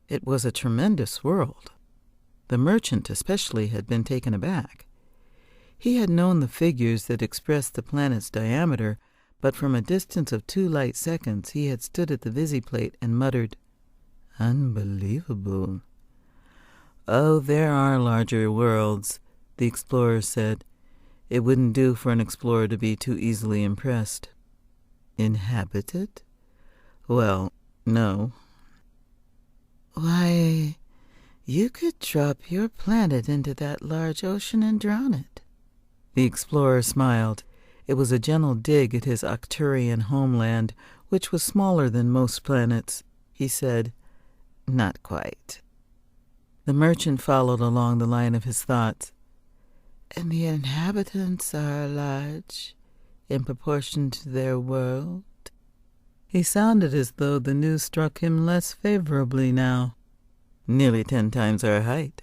It was a tremendous world. The merchant especially had been taken aback. He had known the figures that expressed the planet's diameter, but from a distance of 2 light seconds he had stood at the visiplate and muttered, "Unbelievable." "Oh, there are larger worlds," the explorer said. It wouldn't do for an explorer to be too easily impressed. "Inhabited?" "Well, no." "Why, you could drop your planet into that large ocean and drown it." The explorer smiled. It was a gentle dig at his Arcturian homeland, which was smaller than most planets. He said, "Not quite." The merchant followed along the line of his thoughts. "And the inhabitants are large in proportion to their world?" He sounded as though the news struck him less favorably now. "Nearly 10 times our height."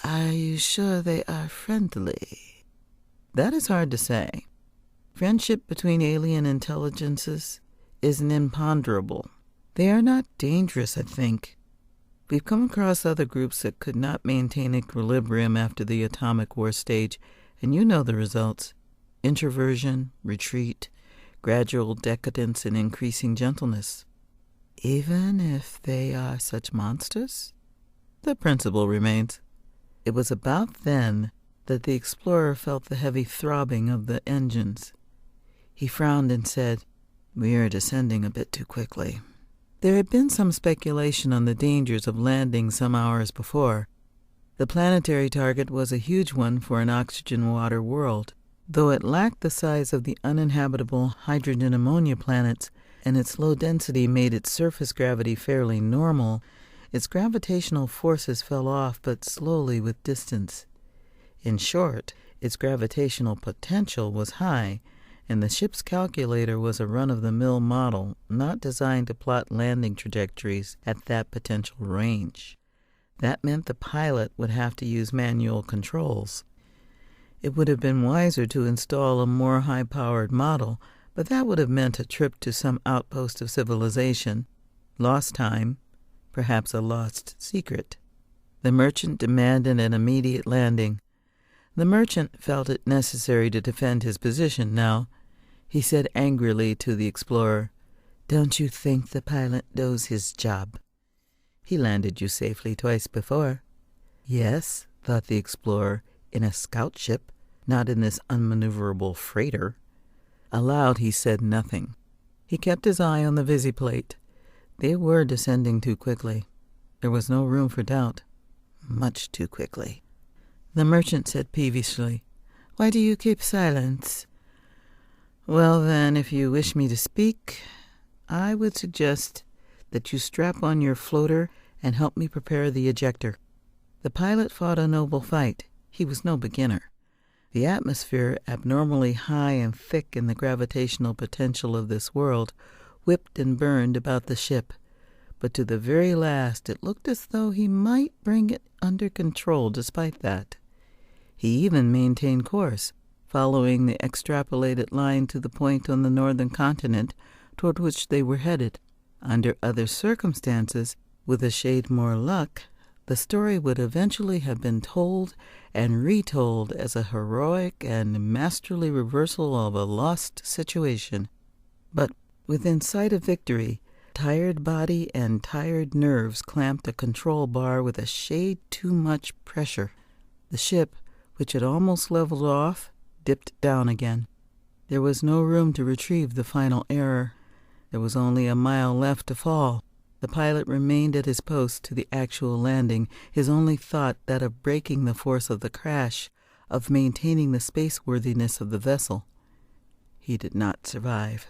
"Are you sure they are friendly?" "That is hard to say. Friendship between alien intelligences is an imponderable. They are not dangerous, I think. We've come across other groups that could not maintain equilibrium after the atomic war stage, and you know the results. Introversion, retreat, gradual decadence, and increasing gentleness." "Even if they are such monsters?" "The principle remains." It was about then that the explorer felt the heavy throbbing of the engines. He frowned and said, "We are descending a bit too quickly." There had been some speculation on the dangers of landing some hours before. The planetary target was a huge one for an oxygen-water world. Though it lacked the size of the uninhabitable hydrogen-ammonia planets, and its low density made its surface gravity fairly normal, its gravitational forces fell off but slowly with distance. In short, its gravitational potential was high, and the ship's calculator was a run-of-the-mill model, not designed to plot landing trajectories at that potential range. That meant the pilot would have to use manual controls. It would have been wiser to install a more high-powered model, but that would have meant a trip to some outpost of civilization, lost time, perhaps a lost secret. The merchant demanded an immediate landing. The merchant felt it necessary to defend his position now. He said angrily to the explorer, "Don't you think the pilot knows his job? He landed you safely twice before." "Yes," thought the explorer, "in a scout ship, not in this unmaneuverable freighter." Aloud he said nothing. He kept his eye on the visiplate. They were descending too quickly. There was no room for doubt. Much too quickly. The merchant said peevishly, "Why do you keep silence?" "Well, then, if you wish me to speak, I would suggest that you strap on your floater and help me prepare the ejector." The pilot fought a noble fight. He was no beginner. The atmosphere, abnormally high and thick in the gravitational potential of this world, whipped and burned about the ship. But to the very last it looked as though he might bring it under control despite that. He even maintained course, following the extrapolated line to the point on the northern continent toward which they were headed. Under other circumstances, with a shade more luck, the story would eventually have been told and retold as a heroic and masterly reversal of a lost situation. But within sight of victory, tired body and tired nerves clamped a control bar with a shade too much pressure. The ship, which had almost leveled off, dipped down again. There was no room to retrieve the final error. There was only a mile left to fall. The pilot remained at his post to the actual landing, his only thought that of breaking the force of the crash, of maintaining the spaceworthiness of the vessel. He did not survive.